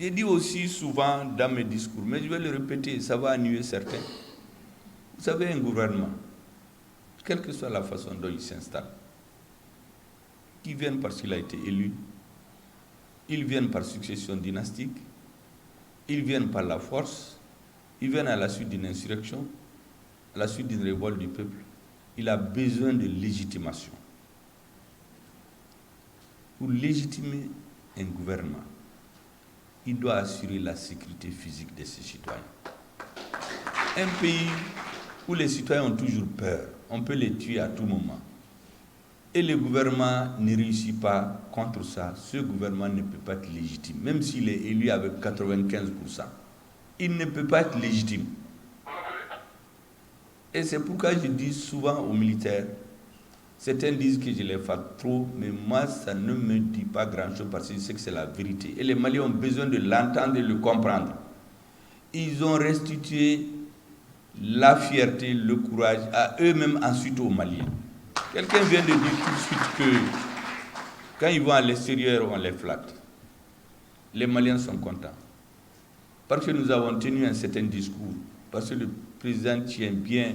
J'ai dit aussi souvent dans mes discours, mais je vais le répéter, ça va ennuyer certains. Vous savez, un gouvernement, quelle que soit la façon dont il s'installe, qu'ils viennent parce qu'il a été élu, ils viennent par succession dynastique, ils viennent par la force, ils viennent à la suite d'une insurrection, à la suite d'une révolte du peuple. Il a besoin de légitimation. Pour légitimer un gouvernement, il doit assurer la sécurité physique de ses citoyens. Un pays où les citoyens ont toujours peur, on peut les tuer à tout moment. Et le gouvernement ne réussit pas contre ça. Ce gouvernement ne peut pas être légitime, même s'il est élu avec 95%. Il ne peut pas être légitime. Et c'est pourquoi je dis souvent aux militaires, certains disent que je les flatte trop, mais moi, ça ne me dit pas grand-chose parce que je sais que c'est la vérité. Et les Maliens ont besoin de l'entendre et de le comprendre. Ils ont restitué la fierté, le courage à eux-mêmes, ensuite aux Maliens. Quelqu'un vient de dire tout de suite que quand ils vont à l'extérieur, on les flatte. Les Maliens sont contents. Parce que nous avons tenu un certain discours, parce que le président tient bien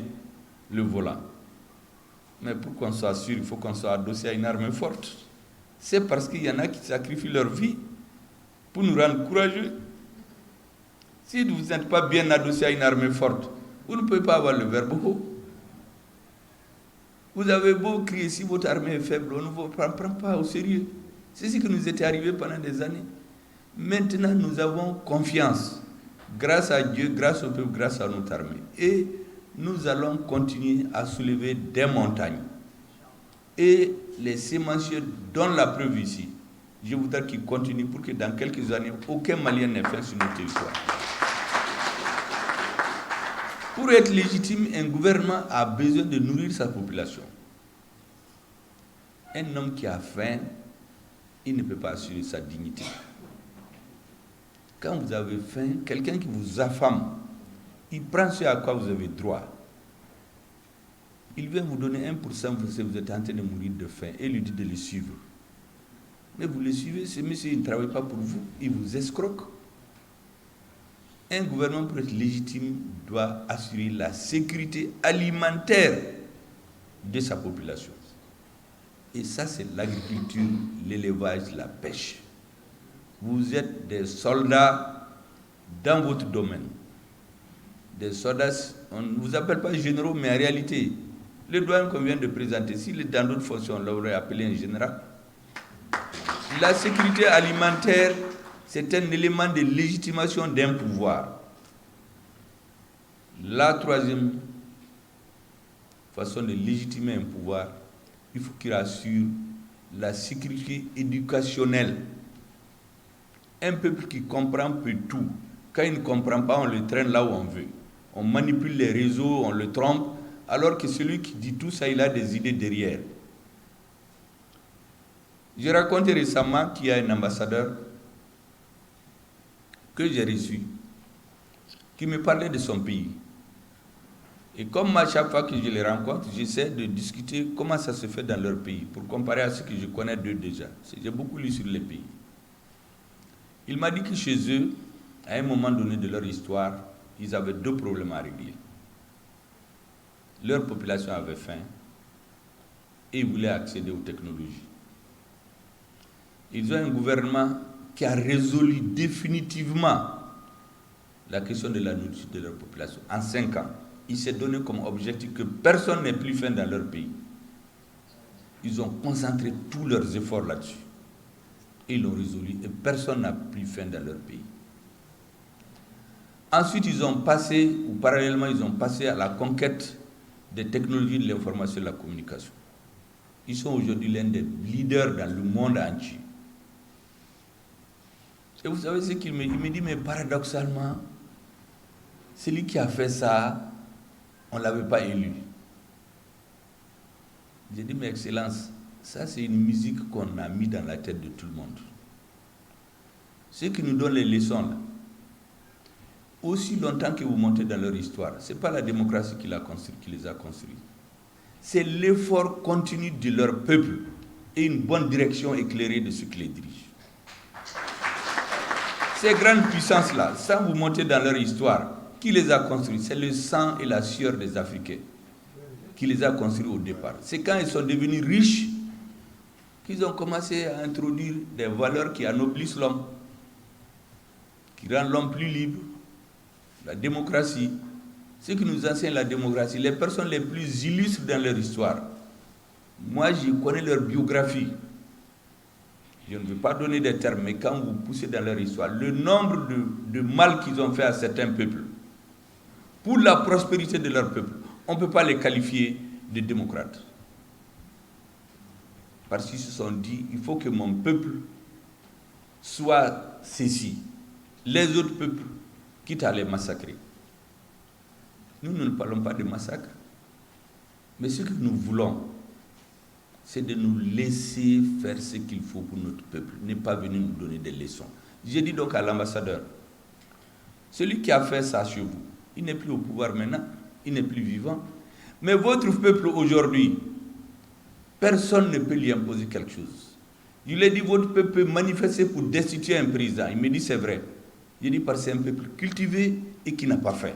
le volant. Mais pour qu'on soit sûr, il faut qu'on soit adossé à une armée forte. C'est parce qu'il y en a qui sacrifient leur vie pour nous rendre courageux. Si vous n'êtes pas bien adossé à une armée forte, vous ne pouvez pas avoir le verbe haut. Vous avez beau crier, si votre armée est faible, on ne vous prend pas au sérieux. C'est ce qui nous était arrivé pendant des années. Maintenant, nous avons confiance, grâce à Dieu, grâce au peuple, grâce à notre armée. Et nous allons continuer à soulever des montagnes. Et les sémanciers donnent la preuve ici. Je voudrais qu'ils continuent pour que dans quelques années, aucun Malien n'ait faim sur notre territoire. Pour être légitime, un gouvernement a besoin de nourrir sa population. Un homme qui a faim, il ne peut pas assurer sa dignité. Quand vous avez faim, quelqu'un qui vous affame, il prend ce à quoi vous avez droit. Il vient vous donner 1% parce que vous êtes en train de mourir de faim et lui dit de le suivre. Mais vous le suivez, ce monsieur il ne travaille pas pour vous, il vous escroque. Un gouvernement pour être légitime doit assurer la sécurité alimentaire de sa population. Et ça, c'est l'agriculture, l'élevage, la pêche. Vous êtes des soldats dans votre domaine. Des soldats, on ne vous appelle pas généraux, mais en réalité, le doyen qu'on vient de présenter, s'il est dans d'autres fonctions, on l'aurait appelé un général. La sécurité alimentaire, c'est un élément de légitimation d'un pouvoir. La troisième façon de légitimer un pouvoir, il faut qu'il assure la sécurité éducationnelle. Un peuple qui comprend peut tout. Quand il ne comprend pas, on le traîne là où on veut. On manipule les réseaux, on le trompe, alors que celui qui dit tout ça, il a des idées derrière. J'ai raconté récemment qu'il y a un ambassadeur que j'ai reçu, qui me parlait de son pays. Et comme moi, chaque fois que je les rencontre, j'essaie de discuter comment ça se fait dans leur pays, pour comparer à ce que je connais d'eux déjà. J'ai beaucoup lu sur les pays. Il m'a dit que chez eux, à un moment donné de leur histoire, ils avaient deux problèmes à régler. Leur population avait faim et ils voulaient accéder aux technologies. Ils ont un gouvernement qui a résolu définitivement la question de la nourriture de leur population. En 5 ans, il s'est donné comme objectif que personne n'ait plus faim dans leur pays. Ils ont concentré tous leurs efforts là-dessus. Et ils l'ont résolu et personne n'a plus faim dans leur pays. Ensuite, ils ont passé, ou parallèlement, ils ont passé à la conquête des technologies de l'information et de la communication. Ils sont aujourd'hui l'un des leaders dans le monde entier. Et vous savez ce qu'il me dit? Il me dit, mais paradoxalement, celui qui a fait ça, on ne l'avait pas élu. J'ai dit, mais Excellence, ça c'est une musique qu'on a mis dans la tête de tout le monde. Ceux qui nous donnent les leçons, là, aussi longtemps que vous montez dans leur histoire, ce n'est pas la démocratie qui les a construits. C'est l'effort continu de leur peuple et une bonne direction éclairée de ceux qui les dirigent. Ces grandes puissances-là, sans vous monter dans leur histoire, qui les a construites? C'est le sang et la sueur des Africains qui les a construits au départ. C'est quand ils sont devenus riches qu'ils ont commencé à introduire des valeurs qui anoblissent l'homme, qui rendent l'homme plus libre. La démocratie, ce qui nous enseigne la démocratie, les personnes les plus illustres dans leur histoire. Moi, je connais leur biographie. Je ne veux pas donner des termes, mais quand vous poussez dans leur histoire, le nombre de mal qu'ils ont fait à certains peuples, pour la prospérité de leur peuple, on ne peut pas les qualifier de démocrates. Parce qu'ils se sont dit, il faut que mon peuple soit ceci. Les autres peuples, quitte à les massacrer. Nous ne parlons pas de massacre. Mais ce que nous voulons, c'est de nous laisser faire ce qu'il faut pour notre peuple, ne pas venir nous donner des leçons. J'ai dit donc à l'ambassadeur, celui qui a fait ça chez vous, il n'est plus au pouvoir maintenant, il n'est plus vivant. Mais votre peuple aujourd'hui, personne ne peut lui imposer quelque chose. Je lui ai dit, votre peuple peut manifester pour destituer un président. Il me dit, c'est vrai. J'ai dit, parce que c'est un peuple cultivé et qui n'a pas faim.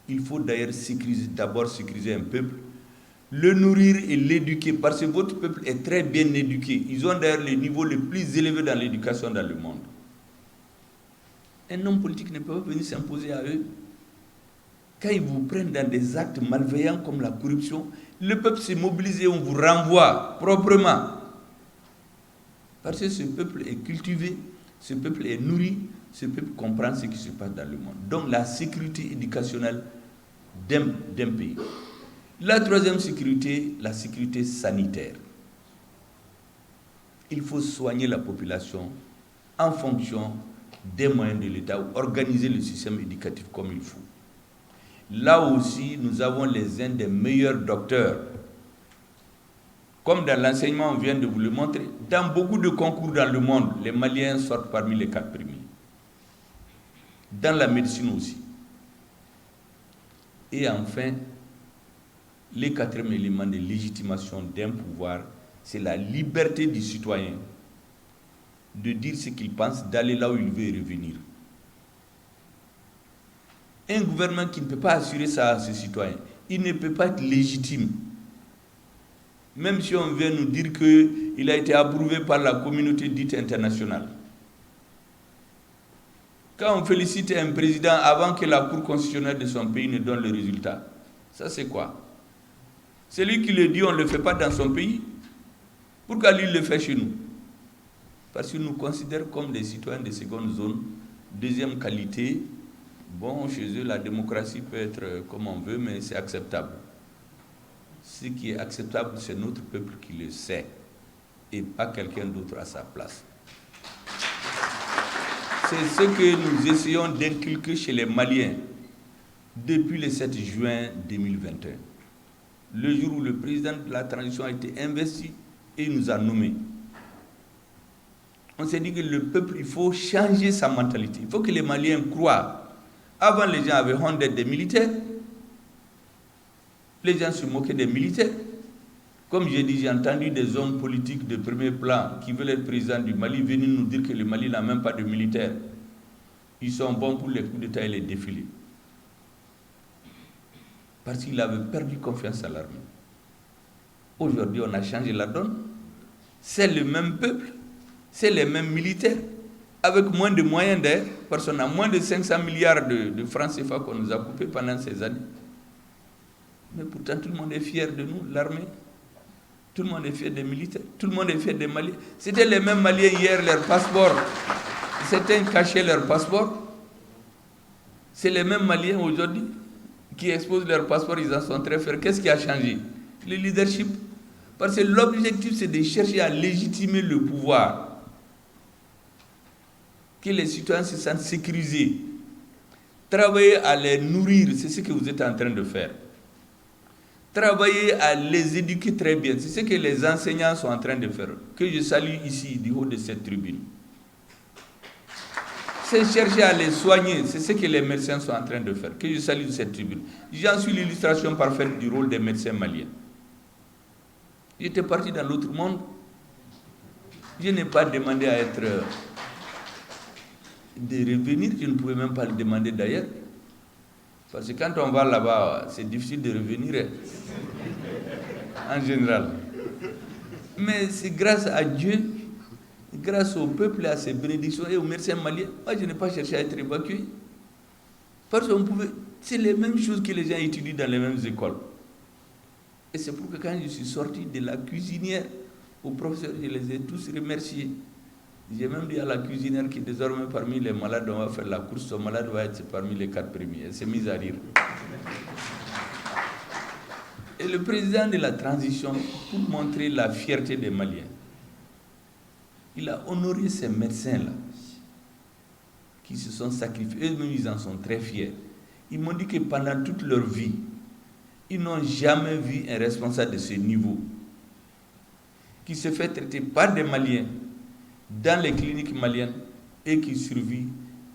Il faut d'ailleurs d'abord sécuriser un peuple, le nourrir et l'éduquer, parce que votre peuple est très bien éduqué. Ils ont d'ailleurs le niveau le plus élevé dans l'éducation dans le monde. Un homme politique ne peut pas venir s'imposer à eux. Quand ils vous prennent dans des actes malveillants comme la corruption, le peuple s'est mobilisé, on vous renvoie proprement. Parce que ce peuple est cultivé, ce peuple est nourri, ce peuple comprend ce qui se passe dans le monde. Donc la sécurité éducationnelle d'un pays. La troisième sécurité, la sécurité sanitaire. Il faut soigner la population en fonction des moyens de l'État ou organiser le système éducatif comme il faut. Là aussi, nous avons uns des meilleurs docteurs. Comme dans l'enseignement, on vient de vous le montrer, dans beaucoup de concours dans le monde, les Maliens sortent parmi les 4 premiers. Dans la médecine aussi. Et enfin, le 4e élément de légitimation d'un pouvoir, c'est la liberté du citoyen de dire ce qu'il pense, d'aller là où il veut et revenir. Un gouvernement qui ne peut pas assurer ça à ses citoyens, il ne peut pas être légitime. Même si on vient nous dire qu'il a été approuvé par la communauté dite internationale. Quand on félicite un président avant que la Cour constitutionnelle de son pays ne donne le résultat, ça c'est quoi? Celui qui le dit, on ne le fait pas dans son pays. Pourquoi lui, il le fait chez nous? Parce qu'il nous considère comme des citoyens de seconde zone, deuxième qualité. Bon, chez eux, la démocratie peut être comme on veut, mais c'est acceptable. Ce qui est acceptable, c'est notre peuple qui le sait, et pas quelqu'un d'autre à sa place. C'est ce que nous essayons d'inculquer chez les Maliens depuis le 7 juin 2021. Le jour où le président de la transition a été investi et il nous a nommés. On s'est dit que le peuple, il faut changer sa mentalité. Il faut que les Maliens croient. Avant, les gens avaient honte d'être des militaires. Les gens se moquaient des militaires. Comme j'ai dit, j'ai entendu des hommes politiques de premier plan qui veulent être président du Mali venir nous dire que le Mali n'a même pas de militaires. Ils sont bons pour les coups d'État et les défilés. Parce qu'il avait perdu confiance à l'armée. Aujourd'hui, on a changé la donne. C'est le même peuple, c'est les mêmes militaires, avec moins de moyens d'air, parce qu'on a moins de 500 milliards de francs CFA qu'on nous a coupés pendant ces années. Mais pourtant, tout le monde est fier de nous, l'armée. Tout le monde est fier des militaires, tout le monde est fier des Maliens. C'était les mêmes Maliens hier, leur passeport. Certains cachaient leur passeport. C'est les mêmes Maliens aujourd'hui qui exposent leur passeport, ils en sont très fiers. Qu'est-ce qui a changé? Le leadership. Parce que l'objectif, c'est de chercher à légitimer le pouvoir. Que les citoyens se sentent sécurisés. Travailler à les nourrir, c'est ce que vous êtes en train de faire. Travailler à les éduquer très bien, c'est ce que les enseignants sont en train de faire. Que je salue ici, du haut de cette tribune. C'est chercher à les soigner, c'est ce que les médecins sont en train de faire. Que je salue de cette tribune. J'en suis l'illustration parfaite du rôle des médecins maliens. J'étais parti dans l'autre monde. Je n'ai pas demandé à être de revenir, je ne pouvais même pas le demander d'ailleurs. Parce que quand on va là-bas, c'est difficile de revenir, en général. Mais c'est grâce à Dieu, grâce au peuple, à ses bénédictions et aux médecins maliens. Moi, je n'ai pas cherché à être évacué. Parce qu'on pouvait... C'est les mêmes choses que les gens étudient dans les mêmes écoles. Et c'est pour que quand je suis sorti de la cuisinière aux professeurs, je les ai tous remerciés. J'ai même dit à la cuisinière qui désormais parmi les malades, on va faire la course, son malade va être parmi les 4 premiers. Elle s'est mise à rire. Et le président de la transition, pour montrer la fierté des Maliens, il a honoré ces médecins-là, qui se sont sacrifiés. Eux-mêmes, ils en sont très fiers. Ils m'ont dit que pendant toute leur vie, ils n'ont jamais vu un responsable de ce niveau qui se fait traiter par des Maliens dans les cliniques maliennes et qui survit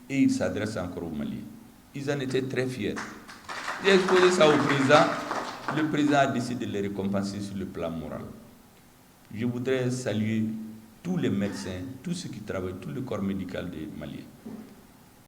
et il s'adresse encore aux Maliens. Ils en étaient très fiers. J'ai exposé ça au président. Le président a décidé de les récompenser sur le plan moral. Je voudrais saluer tous les médecins, tous ceux qui travaillent, tout le corps médical des Maliens.